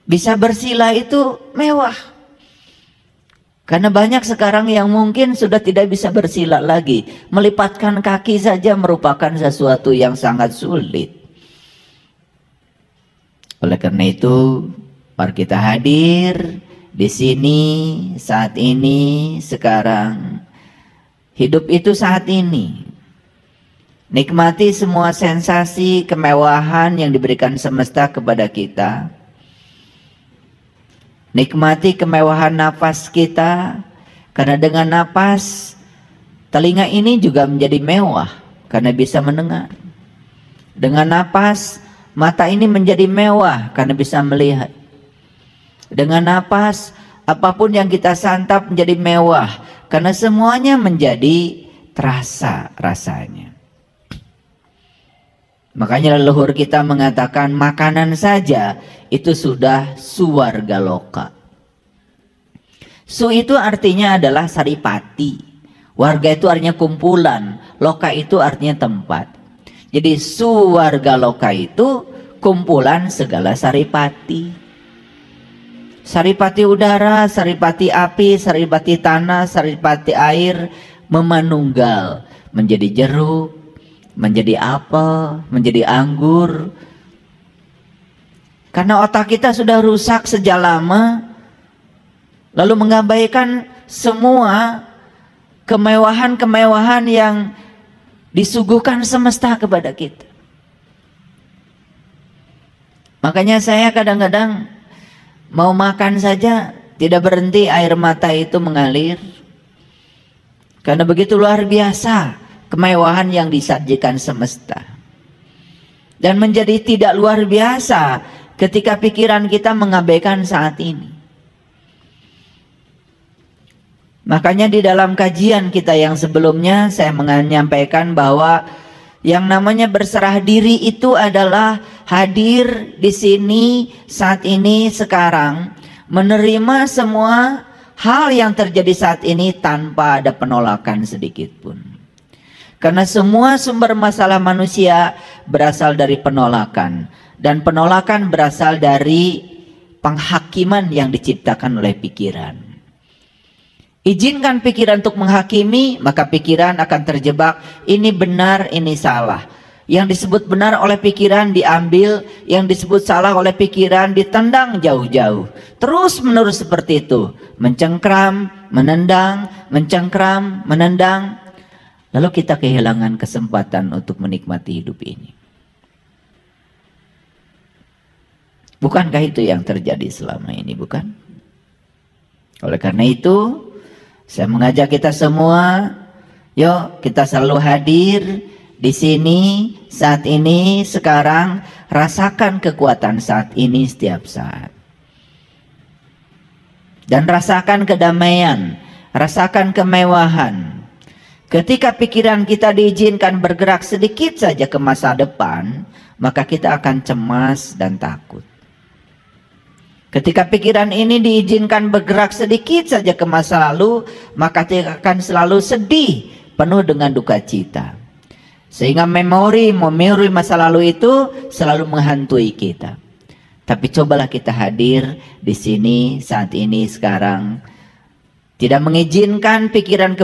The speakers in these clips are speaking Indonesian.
Bisa bersila itu mewah. Karena banyak sekarang yang mungkin sudah tidak bisa bersila lagi. Melipatkan kaki saja merupakan sesuatu yang sangat sulit. Oleh karena itu, mari kita hadir di sini, saat ini, sekarang. Hidup itu saat ini. Nikmati semua sensasi kemewahan yang diberikan semesta kepada kita. Nikmati kemewahan nafas kita, karena dengan nafas telinga ini juga menjadi mewah karena bisa mendengar. Dengan nafas mata ini menjadi mewah karena bisa melihat. Dengan nafas apapun yang kita santap menjadi mewah karena semuanya menjadi terasa rasanya. Makanya leluhur kita mengatakan makanan saja itu sudah suwarga loka. Su itu artinya adalah saripati. Warga itu artinya kumpulan. Loka itu artinya tempat. Jadi suwarga loka itu kumpulan segala saripati. Saripati udara, saripati api, saripati tanah, saripati air memanunggal menjadi jeruk, menjadi apel, menjadi anggur. Karena otak kita sudah rusak sejak lama, lalu mengabaikan semua kemewahan-kemewahan yang disuguhkan semesta kepada kita. Makanya saya kadang-kadang mau makan saja tidak berhenti air mata itu mengalir. Karena begitu luar biasa kemewahan yang disajikan semesta. Dan menjadi tidak luar biasa ketika pikiran kita mengabaikan saat ini. Makanya di dalam kajian kita yang sebelumnya saya menyampaikan bahwa yang namanya berserah diri itu adalah hadir di sini saat ini sekarang, menerima semua hal yang terjadi saat ini tanpa ada penolakan sedikit pun. Karena semua sumber masalah manusia berasal dari penolakan. Dan penolakan berasal dari penghakiman yang diciptakan oleh pikiran. Izinkan pikiran untuk menghakimi, maka pikiran akan terjebak. Ini benar, ini salah. Yang disebut benar oleh pikiran diambil, yang disebut salah oleh pikiran ditendang jauh-jauh. Terus menerus seperti itu. Mencengkram, menendang, mencengkram, menendang. Lalu kita kehilangan kesempatan untuk menikmati hidup ini. Bukankah itu yang terjadi selama ini, bukan? Oleh karena itu, saya mengajak kita semua, yuk kita selalu hadir di sini, saat ini, sekarang. Rasakan kekuatan saat ini setiap saat. Dan rasakan kedamaian, rasakan kemewahan. Ketika pikiran kita diizinkan bergerak sedikit saja ke masa depan, maka kita akan cemas dan takut. Ketika pikiran ini diizinkan bergerak sedikit saja ke masa lalu, maka kita akan selalu sedih, penuh dengan duka cita. Sehingga memori masa lalu itu selalu menghantui kita. Tapi cobalah kita hadir di sini, saat ini, sekarang. Tidak mengizinkan pikiran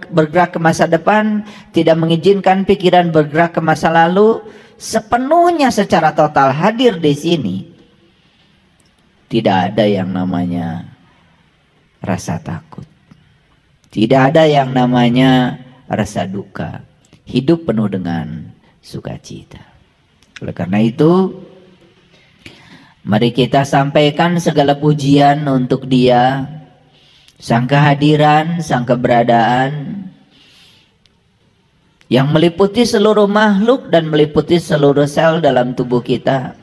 bergerak ke masa depan, tidak mengizinkan pikiran bergerak ke masa lalu, sepenuhnya secara total hadir di sini. Tidak ada yang namanya rasa takut. Tidak ada yang namanya rasa duka. Hidup penuh dengan sukacita. Oleh karena itu, mari kita sampaikan segala pujian untuk Dia, sang kehadiran, sang keberadaan yang meliputi seluruh makhluk dan meliputi seluruh sel dalam tubuh kita.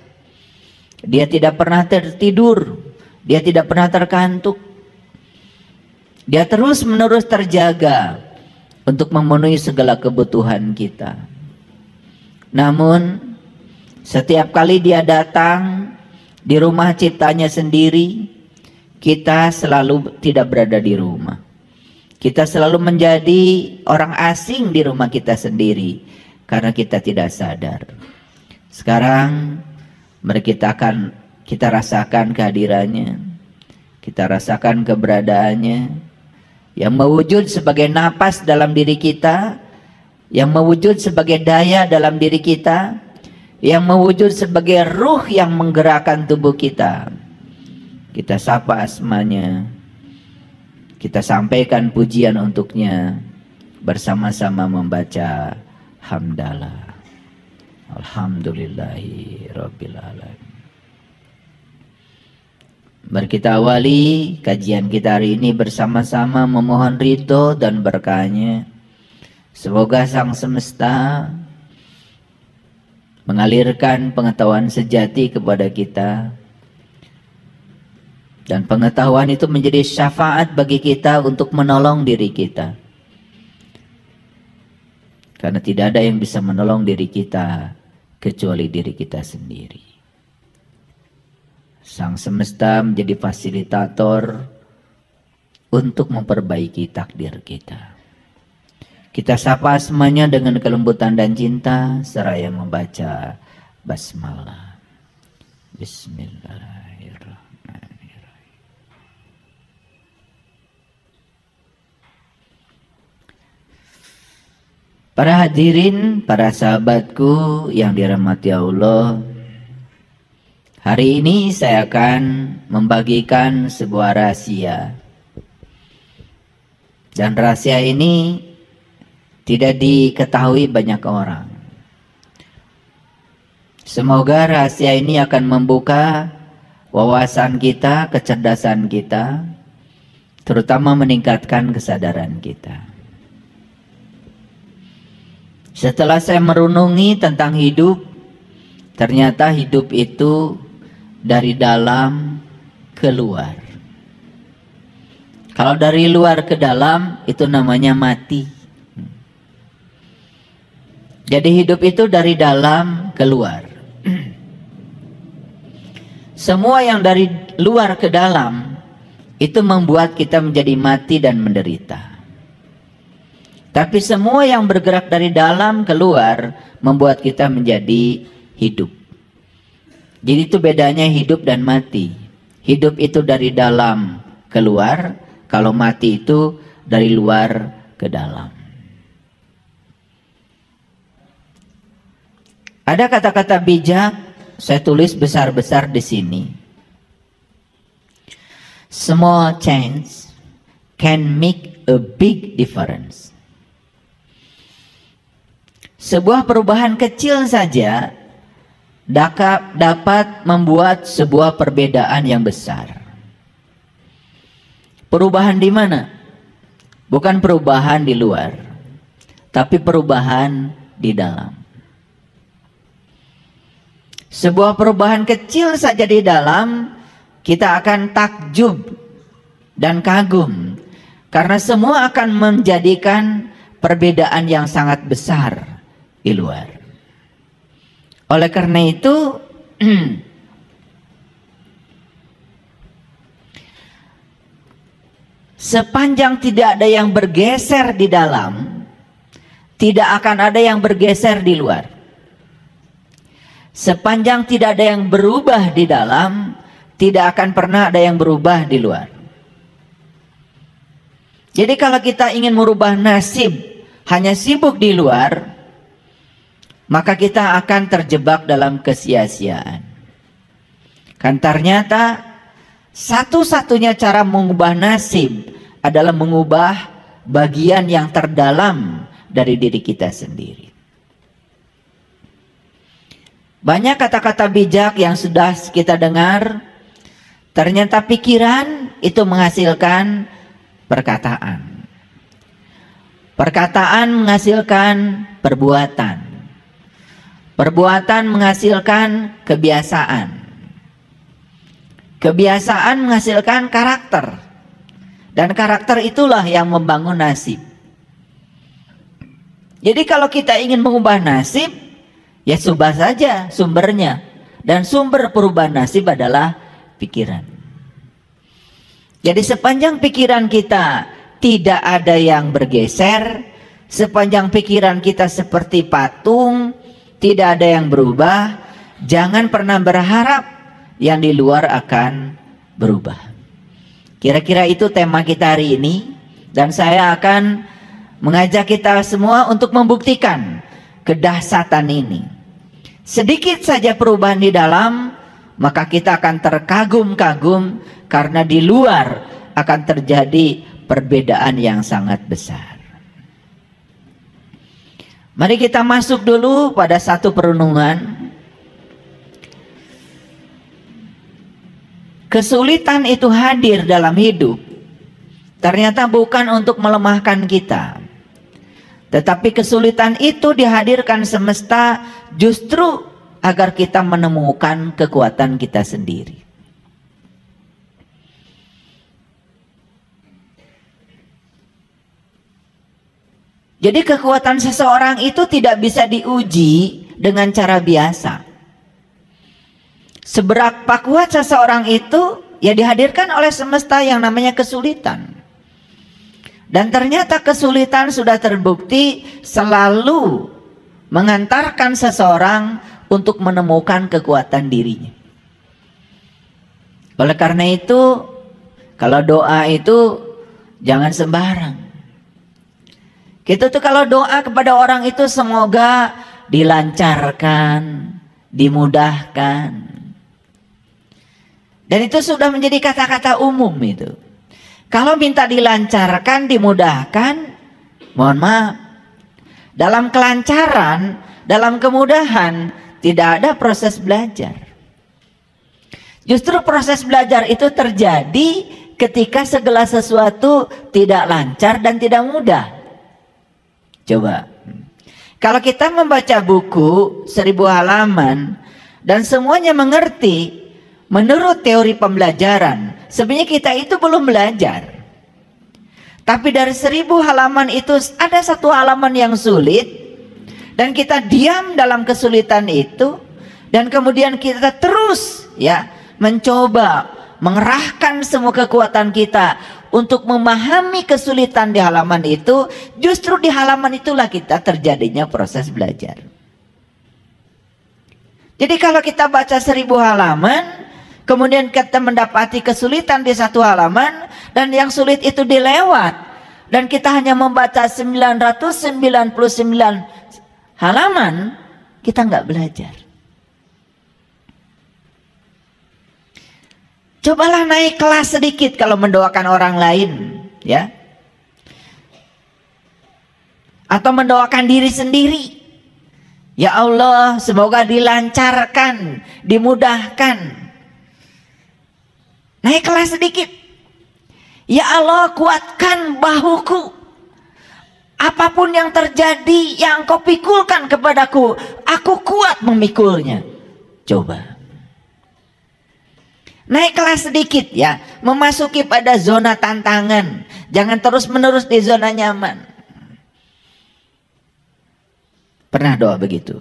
Dia tidak pernah tertidur, dia tidak pernah terkantuk. Dia terus-menerus terjaga untuk memenuhi segala kebutuhan kita. Namun setiap kali dia datang di rumah ciptanya sendiri, kita selalu tidak berada di rumah. Kita selalu menjadi orang asing di rumah kita sendiri karena kita tidak sadar. Sekarang mari kita akan kita rasakan kehadirannya, kita rasakan keberadaannya, yang mewujud sebagai napas dalam diri kita, yang mewujud sebagai daya dalam diri kita, yang mewujud sebagai ruh yang menggerakkan tubuh kita. Kita sapa asmanya, kita sampaikan pujian untuknya, bersama-sama membaca hamdalah. Alhamdulillahi Rabbil Alamin. Mari kita awali kajian kita hari ini bersama-sama memohon ridho dan berkahnya. Semoga Sang Semesta mengalirkan pengetahuan sejati kepada kita, dan pengetahuan itu menjadi syafaat bagi kita untuk menolong diri kita. Karena tidak ada yang bisa menolong diri kita kecuali diri kita sendiri. Sang Semesta menjadi fasilitator untuk memperbaiki takdir kita. Kita sapa semuanya dengan kelembutan dan cinta seraya membaca basmalah. Bismillahirrahmanirrahim. Para hadirin, para sahabatku yang dirahmati Allah, hari ini saya akan membagikan sebuah rahasia. Dan rahasia ini tidak diketahui banyak orang. Semoga rahasia ini akan membuka wawasan kita, kecerdasan kita, terutama meningkatkan kesadaran kita. Setelah saya merenungi tentang hidup, ternyata hidup itu dari dalam ke luar. Kalau dari luar ke dalam, itu namanya mati. Jadi hidup itu dari dalam ke luar. Semua yang dari luar ke dalam, itu membuat kita menjadi mati dan menderita. Tapi semua yang bergerak dari dalam keluar membuat kita menjadi hidup. Jadi itu bedanya hidup dan mati. Hidup itu dari dalam keluar, kalau mati itu dari luar ke dalam. Ada kata-kata bijak, saya tulis besar-besar di sini. Small change can make a big difference. Sebuah perubahan kecil saja dapat membuat sebuah perbedaan yang besar. Perubahan di mana? Bukan perubahan di luar, tapi perubahan di dalam. Sebuah perubahan kecil saja di dalam, kita akan takjub dan kagum, karena semua akan menjadikan perbedaan yang sangat besar di luar. Oleh karena itu, sepanjang tidak ada yang bergeser di dalam, tidak akan ada yang bergeser di luar. Sepanjang tidak ada yang berubah di dalam, tidak akan pernah ada yang berubah di luar. Jadi kalau kita ingin merubah nasib, hanya sibuk di luar, maka kita akan terjebak dalam kesia-siaan. Kan ternyata satu-satunya cara mengubah nasib adalah mengubah bagian yang terdalam dari diri kita sendiri. Banyak kata-kata bijak yang sudah kita dengar, ternyata pikiran itu menghasilkan perkataan. Perkataan menghasilkan perbuatan. Perbuatan menghasilkan kebiasaan. Kebiasaan menghasilkan karakter. Dan karakter itulah yang membangun nasib. Jadi kalau kita ingin mengubah nasib, ya subah saja sumbernya. Dan sumber perubahan nasib adalah pikiran. Jadi sepanjang pikiran kita tidak ada yang bergeser, sepanjang pikiran kita seperti patung, tidak ada yang berubah, jangan pernah berharap yang di luar akan berubah. Kira-kira itu tema kita hari ini, dan saya akan mengajak kita semua untuk membuktikan kedahsyatan ini. Sedikit saja perubahan di dalam, maka kita akan terkagum-kagum karena di luar akan terjadi perbedaan yang sangat besar. Mari kita masuk dulu pada satu perenungan. Kesulitan itu hadir dalam hidup, ternyata bukan untuk melemahkan kita, tetapi kesulitan itu dihadirkan semesta justru agar kita menemukan kekuatan kita sendiri. Jadi kekuatan seseorang itu tidak bisa diuji dengan cara biasa. Seberapa kuat seseorang itu ya dihadirkan oleh semesta yang namanya kesulitan. Dan ternyata kesulitan sudah terbukti selalu mengantarkan seseorang untuk menemukan kekuatan dirinya. Oleh karena itu, kalau doa itu jangan sembarang. Kita tuh kalau doa kepada orang itu semoga dilancarkan, dimudahkan. Dan itu sudah menjadi kata-kata umum itu. Kalau minta dilancarkan, dimudahkan, mohon maaf. Dalam kelancaran, dalam kemudahan, tidak ada proses belajar. Justru proses belajar itu terjadi ketika segala sesuatu tidak lancar dan tidak mudah. Coba, kalau kita membaca buku 1000 halaman dan semuanya mengerti menurut teori pembelajaran, sebenarnya kita itu belum belajar. Tapi dari 1000 halaman itu ada satu halaman yang sulit, dan kita diam dalam kesulitan itu, dan kemudian kita terus ya mencoba mengerahkan semua kekuatan kita untuk memahami kesulitan di halaman itu. Justru di halaman itulah kita terjadinya proses belajar. Jadi kalau kita baca 1000 halaman, kemudian kita mendapati kesulitan di satu halaman, dan yang sulit itu dilewat, dan kita hanya membaca 999 halaman, kita nggak belajar. Cobalah naik kelas sedikit kalau mendoakan orang lain, ya, atau mendoakan diri sendiri. Ya Allah, semoga dilancarkan, dimudahkan. Naik kelas sedikit. Ya Allah, kuatkan bahuku. Apapun yang terjadi, yang Kau pikulkan kepadaku, aku kuat memikulnya. Coba. Naik kelas sedikit ya, memasuki pada zona tantangan. Jangan terus-menerus di zona nyaman. Pernah doa begitu?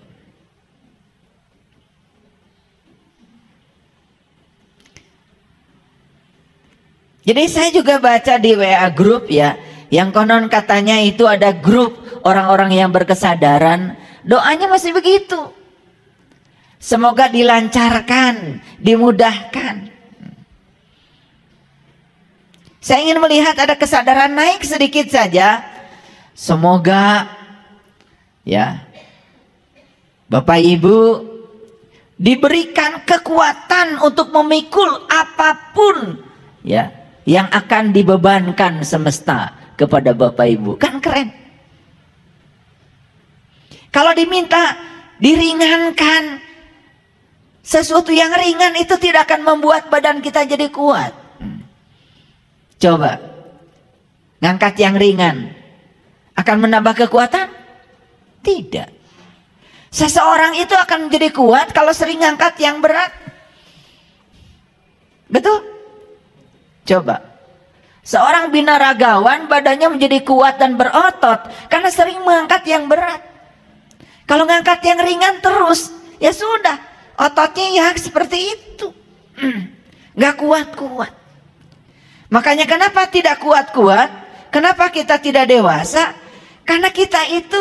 Jadi saya juga baca di WA grup ya, yang konon katanya itu ada grup orang-orang yang berkesadaran, doanya masih begitu. Semoga dilancarkan, dimudahkan. Saya ingin melihat ada kesadaran naik sedikit saja. Semoga ya Bapak Ibu diberikan kekuatan untuk memikul apapun ya yang akan dibebankan semesta kepada Bapak Ibu. Kan keren. Kalau diminta diringankan, sesuatu yang ringan itu tidak akan membuat badan kita jadi kuat. Coba ngangkat yang ringan akan menambah kekuatan? Tidak. Seseorang itu akan menjadi kuat kalau sering ngangkat yang berat. Betul? Coba. Seorang binaragawan badannya menjadi kuat dan berotot karena sering mengangkat yang berat. Kalau ngangkat yang ringan terus, ya sudah, ototnya ya seperti itu. Gak kuat-kuat. Makanya kenapa tidak kuat-kuat? Kenapa kita tidak dewasa? Karena kita itu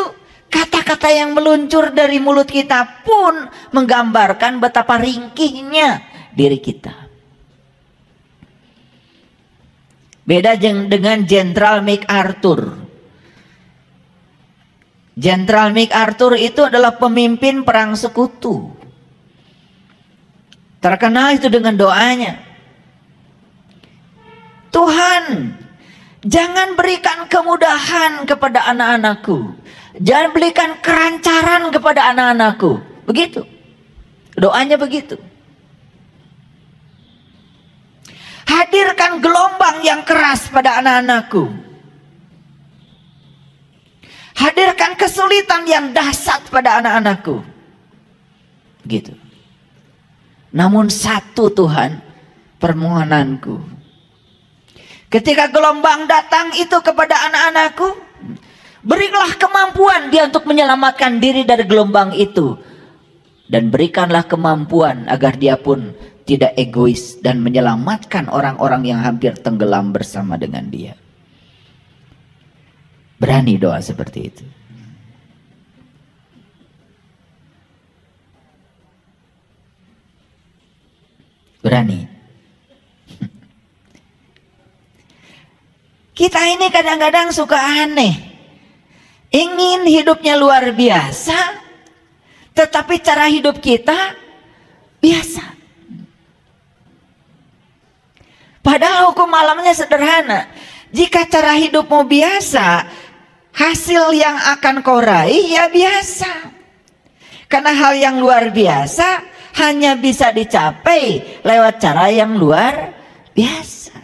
kata-kata yang meluncur dari mulut kita pun menggambarkan betapa ringkihnya diri kita. Beda dengan Jenderal MacArthur. Jenderal MacArthur itu adalah pemimpin perang sekutu. Terkenal itu dengan doanya. Tuhan, jangan berikan kemudahan kepada anak-anakku. Jangan berikan kerancaran kepada anak-anakku. Begitu. Doanya begitu. Hadirkan gelombang yang keras pada anak-anakku. Hadirkan kesulitan yang dahsyat pada anak-anakku. Begitu. Namun satu Tuhan, permohonanku. Ketika gelombang datang itu kepada anak-anakku, berilah kemampuan dia untuk menyelamatkan diri dari gelombang itu. Dan berikanlah kemampuan agar dia pun tidak egois dan menyelamatkan orang-orang yang hampir tenggelam bersama dengan dia. Berani doa seperti itu. Berani. Kita ini kadang-kadang suka aneh. Ingin hidupnya luar biasa, tetapi cara hidup kita biasa. Padahal hukum alamnya sederhana. Jika cara hidupmu biasa, hasil yang akan kau raih ya biasa. Karena hal yang luar biasa hanya bisa dicapai lewat cara yang luar biasa.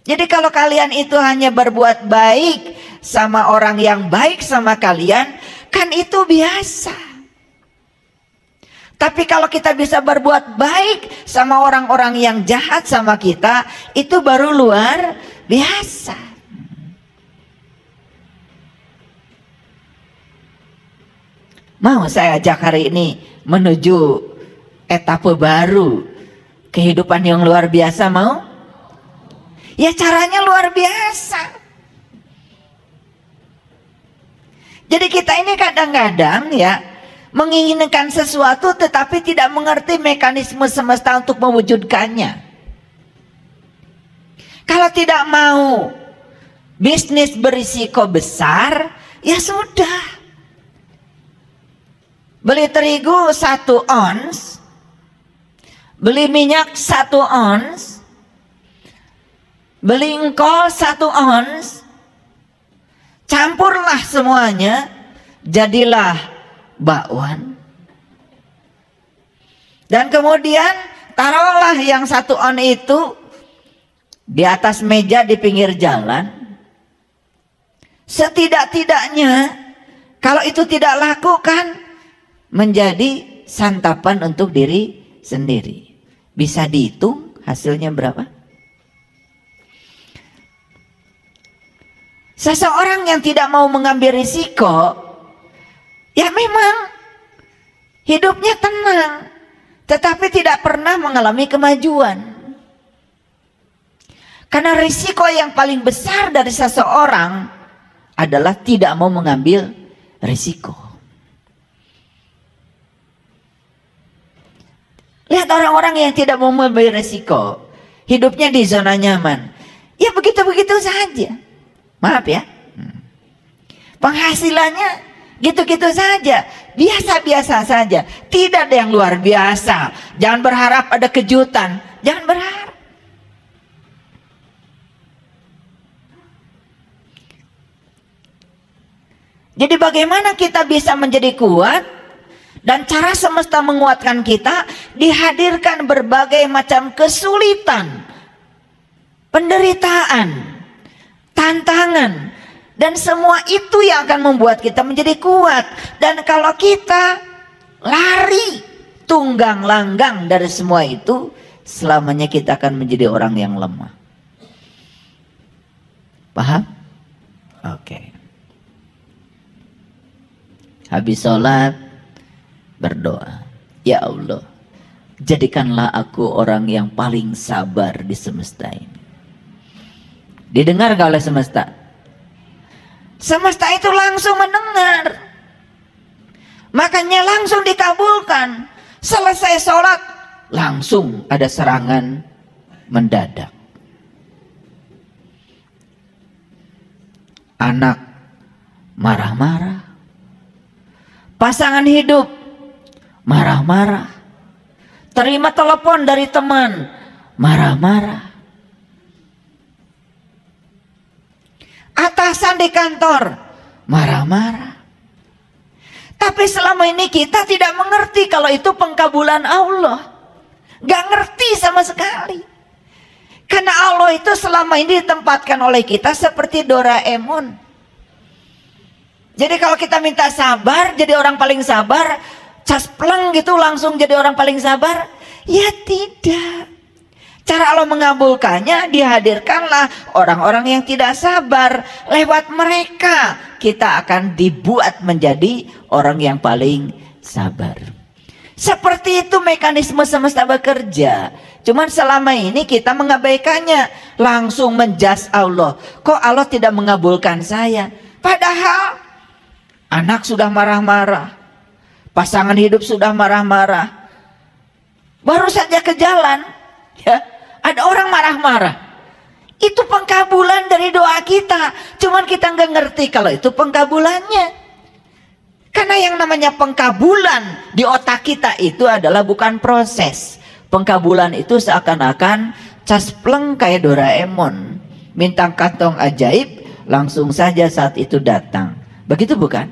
Jadi kalau kalian itu hanya berbuat baik sama orang yang baik sama kalian, kan itu biasa. Tapi kalau kita bisa berbuat baik sama orang-orang yang jahat sama kita, itu baru luar biasa. Mau saya ajak hari ini menuju etape baru kehidupan yang luar biasa, mau? Ya caranya luar biasa. Jadi kita ini kadang-kadang ya menginginkan sesuatu tetapi tidak mengerti mekanisme semesta untuk mewujudkannya. Kalau tidak mau bisnis berisiko besar, ya sudah. Beli terigu 1 ons, beli minyak 1 ons, beli engkol 1 ons, campurlah semuanya, jadilah bakwan. Dan kemudian taruhlah yang 1 on itu di atas meja di pinggir jalan. Setidak-tidaknya kalau itu tidak laku kan menjadi santapan untuk diri sendiri. Bisa dihitung hasilnya berapa? Seseorang yang tidak mau mengambil risiko, ya memang hidupnya tenang, tetapi tidak pernah mengalami kemajuan. Karena risiko yang paling besar dari seseorang adalah tidak mau mengambil risiko. Lihat orang-orang yang tidak mau mengambil risiko, hidupnya di zona nyaman. Ya begitu-begitu saja. Maaf ya, penghasilannya gitu-gitu saja, biasa-biasa saja, tidak ada yang luar biasa. Jangan berharap ada kejutan, jangan berharap. Jadi bagaimana kita bisa menjadi kuat? Dan cara semesta menguatkan kita, dihadirkan berbagai macam kesulitan, penderitaan, tantangan, dan semua itu yang akan membuat kita menjadi kuat. Dan kalau kita lari tunggang langgang dari semua itu, selamanya kita akan menjadi orang yang lemah. Paham? Oke. Habis sholat berdoa, ya Allah, jadikanlah aku orang yang paling sabar di semesta ini. Didengar gak oleh semesta? Semesta itu langsung mendengar. Makanya langsung dikabulkan. Selesai sholat, langsung ada serangan mendadak. Anak marah-marah. Pasangan hidup marah-marah. Terima telepon dari teman, marah-marah. Atasan di kantor, marah-marah. Tapi selama ini kita tidak mengerti kalau itu pengkabulan Allah. Gak ngerti sama sekali. Karena Allah itu selama ini ditempatkan oleh kita seperti Doraemon. Jadi kalau kita minta sabar, jadi orang paling sabar, caspleng gitu langsung jadi orang paling sabar. Ya tidak. Cara Allah mengabulkannya, dihadirkanlah orang-orang yang tidak sabar. Lewat mereka kita akan dibuat menjadi orang yang paling sabar. Seperti itu mekanisme semesta bekerja. Cuman selama ini kita mengabaikannya, langsung menjas Allah. Kok Allah tidak mengabulkan saya? Padahal anak sudah marah-marah, pasangan hidup sudah marah-marah, baru saja ke jalan, ya, ada orang marah-marah. Itu pengkabulan dari doa kita. Cuman kita nggak ngerti kalau itu pengkabulannya. Karena yang namanya pengkabulan di otak kita itu adalah bukan proses. Pengkabulan itu seakan-akan caspleng kayak Doraemon. Minta kantong ajaib, langsung saja saat itu datang. Begitu bukan?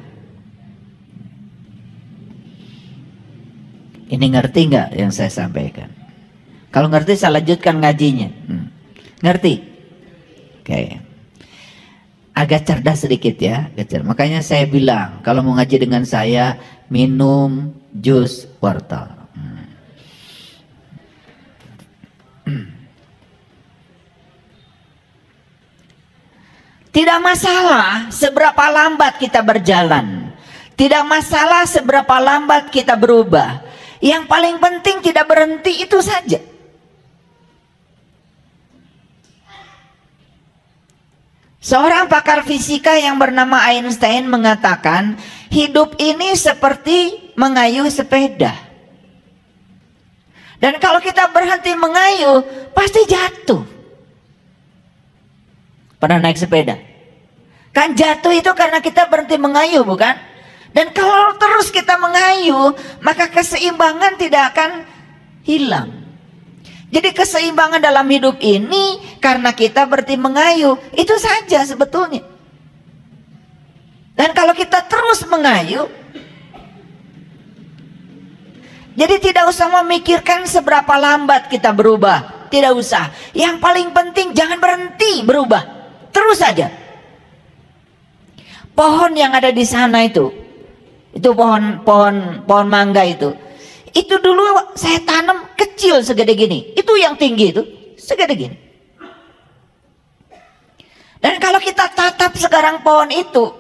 Ini ngerti nggak yang saya sampaikan? Kalau ngerti saya lanjutkan ngajinya. Ngerti? Oke. Agak cerdas sedikit ya. Makanya saya bilang kalau mau ngaji dengan saya, minum jus wortel. Tidak masalah seberapa lambat kita berjalan. Tidak masalah seberapa lambat kita berubah. Yang paling penting tidak berhenti, itu saja. Seorang pakar fisika yang bernama Einstein mengatakan, hidup ini seperti mengayuh sepeda. Dan kalau kita berhenti mengayuh, pasti jatuh. Pernah naik sepeda? Kan jatuh itu karena kita berhenti mengayuh, bukan? Dan kalau terus kita mengayuh, maka keseimbangan tidak akan hilang. Jadi keseimbangan dalam hidup ini karena kita berhenti mengayuh, itu saja sebetulnya. Dan kalau kita terus mengayuh, jadi tidak usah memikirkan seberapa lambat kita berubah, tidak usah. Yang paling penting jangan berhenti berubah, terus saja. Pohon yang ada di sana itu pohon mangga itu dulu saya tanam kecil segede gini. Itu yang tinggi itu segede gini. Dan kalau kita tatap sekarang pohon itu,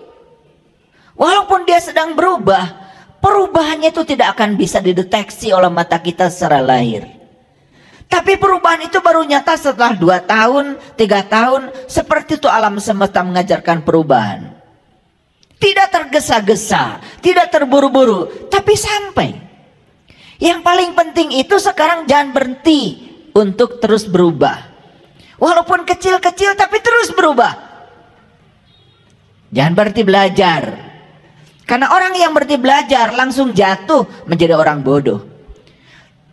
walaupun dia sedang berubah, perubahannya itu tidak akan bisa dideteksi oleh mata kita secara lahir. Tapi perubahan itu baru nyata setelah 2 tahun, 3 tahun. Seperti itu alam semesta mengajarkan perubahan. Tidak tergesa-gesa, tidak terburu-buru, tapi sampai. Yang paling penting itu sekarang jangan berhenti untuk terus berubah. Walaupun kecil-kecil tapi terus berubah. Jangan berhenti belajar. Karena orang yang berhenti belajar langsung jatuh menjadi orang bodoh.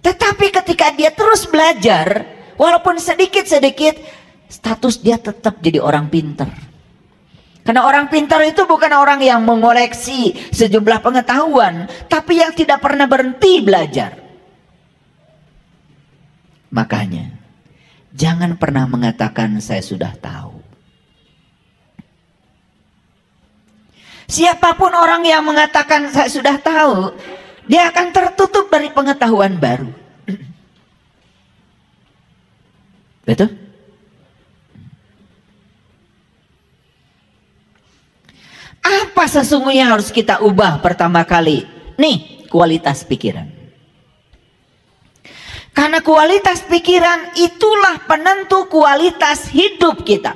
Tetapi ketika dia terus belajar, walaupun sedikit-sedikit, status dia tetap jadi orang pintar. Karena orang pintar itu bukan orang yang mengoleksi sejumlah pengetahuan, tapi yang tidak pernah berhenti belajar. Makanya, jangan pernah mengatakan saya sudah tahu. Siapapun orang yang mengatakan saya sudah tahu, dia akan tertutup dari pengetahuan baru. Betul? Apa sesungguhnya harus kita ubah pertama kali? Nih, kualitas pikiran. Karena kualitas pikiran itulah penentu kualitas hidup kita.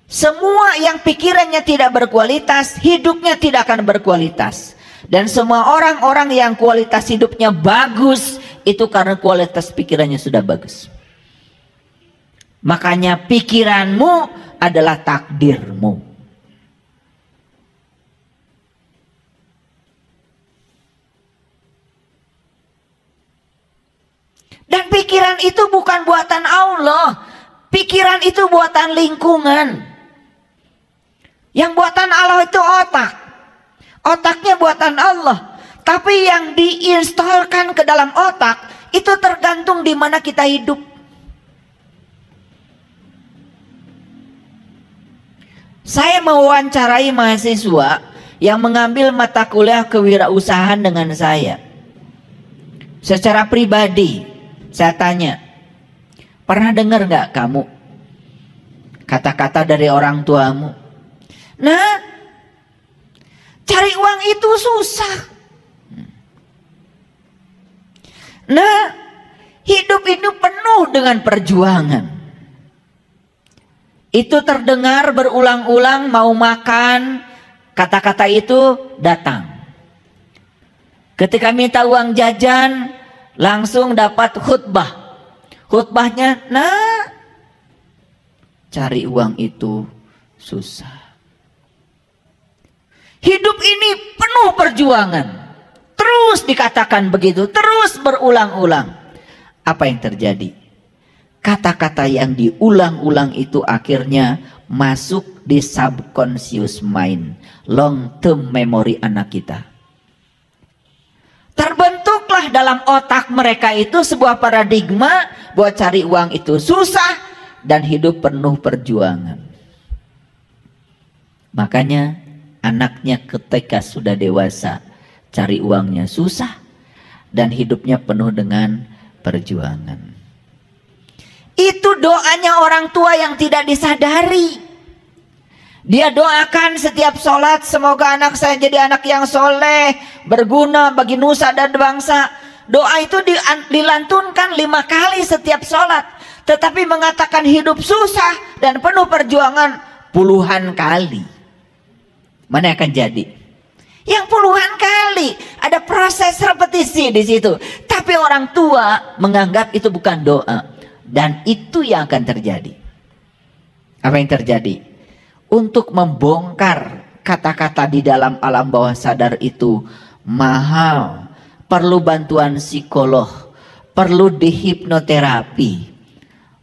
Semua yang pikirannya tidak berkualitas, hidupnya tidak akan berkualitas. Dan semua orang-orang yang kualitas hidupnya bagus itu karena kualitas pikirannya sudah bagus. Makanya pikiranmu adalah takdirmu. Dan pikiran itu bukan buatan Allah. Pikiran itu buatan lingkungan. Yang buatan Allah itu otak. Otaknya buatan Allah. Tapi yang diinstalkan ke dalam otak itu tergantung di mana kita hidup. Saya mewawancarai mahasiswa yang mengambil mata kuliah kewirausahaan dengan saya. Secara pribadi, saya tanya, pernah dengar nggak kamu kata-kata dari orang tuamu? Nah, cari uang itu susah. Nah, hidup ini penuh dengan perjuangan. Itu terdengar berulang-ulang, mau makan, kata-kata itu datang. Ketika minta uang jajan, langsung dapat khutbah. Khutbahnya, nah, cari uang itu susah. Hidup ini penuh perjuangan. Terus dikatakan begitu, terus berulang-ulang. Apa yang terjadi? Kata-kata yang diulang-ulang itu akhirnya masuk di subconscious mind, long term memory anak kita. Terbentuklah dalam otak mereka itu sebuah paradigma bahwa cari uang itu susah dan hidup penuh perjuangan. Makanya anaknya ketika sudah dewasa cari uangnya susah dan hidupnya penuh dengan perjuangan. Itu doanya orang tua yang tidak disadari. Dia doakan setiap sholat, semoga anak saya jadi anak yang soleh, berguna bagi nusa dan bangsa. Doa itu dilantunkan 5 kali setiap sholat. Tetapi mengatakan hidup susah dan penuh perjuangan puluhan kali. Mana akan jadi? Yang puluhan kali. Ada proses repetisi di situ. Tapi orang tua menganggap itu bukan doa. Dan itu yang akan terjadi. Apa yang terjadi? Untuk membongkar kata-kata di dalam alam bawah sadar itu mahal. Perlu bantuan psikolog. Perlu dihipnoterapi.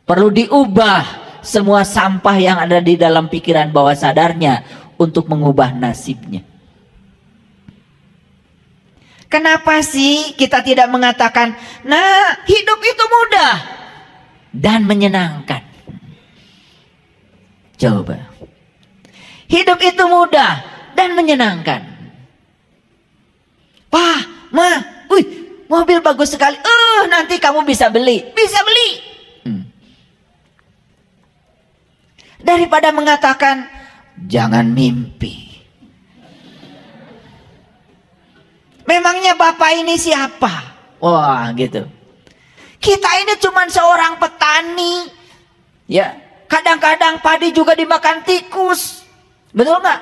Perlu diubah semua sampah yang ada di dalam pikiran bawah sadarnya untuk mengubah nasibnya. Kenapa sih kita tidak mengatakan, nah, hidup itu mudah dan menyenangkan? Coba. Hidup itu mudah dan menyenangkan. Wah, Ma, mobil bagus sekali. Nanti kamu bisa beli. Bisa beli. Daripada mengatakan, jangan mimpi. Memangnya bapak ini siapa? Wah, gitu. Kita ini cuma seorang petani. Ya, kadang-kadang padi juga dimakan tikus. Betul nggak?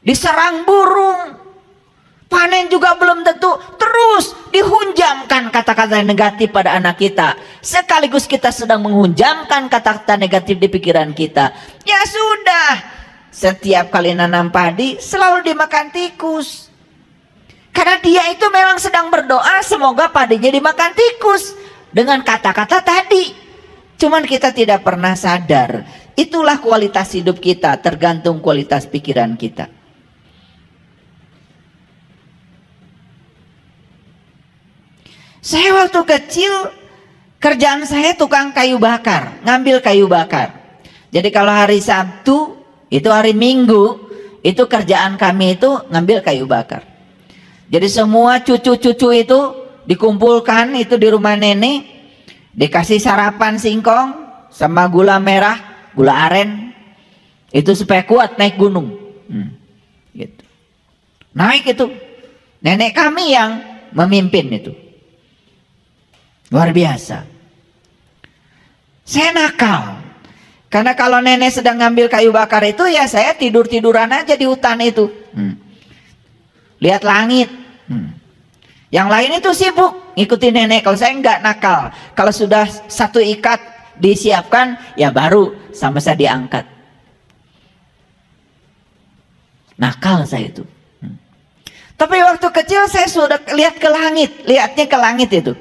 Diserang burung. Panen juga belum tentu. Terus dihunjamkan kata-kata negatif pada anak kita. Sekaligus kita sedang menghunjamkan kata-kata negatif di pikiran kita. Ya sudah. Setiap kali nanam padi selalu dimakan tikus. Karena dia itu memang sedang berdoa semoga padinya dimakan tikus. Dengan kata-kata tadi. Cuman kita tidak pernah sadar. Itulah kualitas hidup kita. Tergantung kualitas pikiran kita. Saya waktu kecil. Kerjaan saya tukang kayu bakar. Ngambil kayu bakar. Jadi kalau hari Sabtu. Itu hari Minggu. Itu kerjaan kami itu ngambil kayu bakar. Jadi semua cucu-cucu itu dikumpulkan itu di rumah nenek, dikasih sarapan singkong sama gula merah, gula aren, itu supaya kuat naik gunung. Gitu. Naik itu, nenek kami yang memimpin itu, luar biasa. Saya nakal, karena kalau nenek sedang ngambil kayu bakar itu ya saya tidur-tiduran aja di hutan itu. lihat langit. Yang lain itu sibuk ngikutin nenek. Kalau saya enggak, nakal. Kalau sudah satu ikat disiapkan, ya baru sama saya diangkat. Nakal saya itu. Tapi waktu kecil saya sudah lihat ke langit, lihatnya ke langit itu.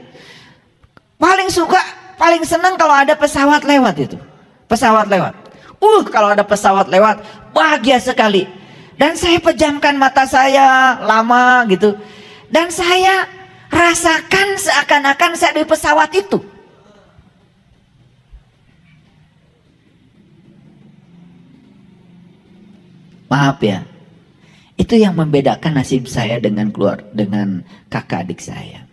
Paling suka, paling senang kalau ada pesawat lewat itu. Pesawat lewat. Kalau ada pesawat lewat, bahagia sekali. Dan saya pejamkan mata saya lama gitu. Dan saya rasakan seakan-akan saya di pesawat itu. Maaf ya. Itu yang membedakan nasib saya dengan kakak adik saya.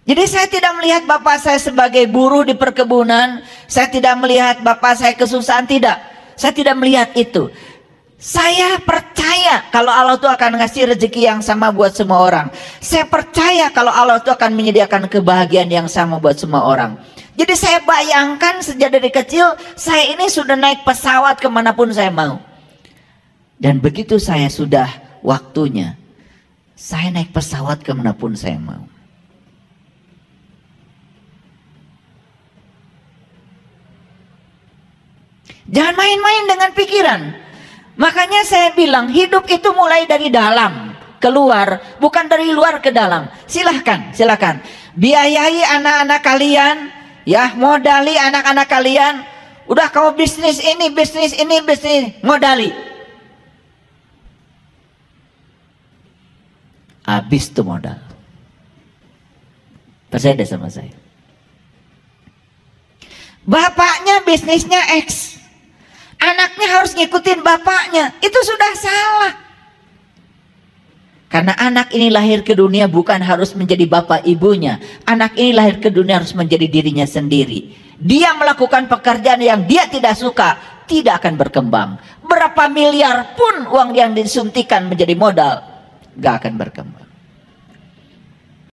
Jadi saya tidak melihat bapak saya sebagai buruh di perkebunan. Saya tidak melihat bapak saya kesusahan, tidak. Saya tidak melihat itu. Saya percaya kalau Allah itu akan ngasih rezeki yang sama buat semua orang. Saya percaya kalau Allah itu akan menyediakan kebahagiaan yang sama buat semua orang. Jadi saya bayangkan sejak dari kecil, saya ini sudah naik pesawat kemanapun saya mau. Dan begitu saya sudah waktunya, saya naik pesawat kemanapun saya mau. Jangan main-main dengan pikiran. Makanya saya bilang hidup itu mulai dari dalam keluar, bukan dari luar ke dalam. Silahkan biayai anak-anak kalian, ya, modali anak-anak kalian. Udah kamu bisnis ini, modali. Habis tuh modal. Percaya deh sama saya. Bapaknya bisnisnya X, anaknya harus ngikutin bapaknya. Itu sudah salah. Karena anak ini lahir ke dunia bukan harus menjadi bapak ibunya. Anak ini lahir ke dunia harus menjadi dirinya sendiri. Dia melakukan pekerjaan yang dia tidak suka, tidak akan berkembang. Berapa miliar pun uang yang disuntikan menjadi modal, gak akan berkembang.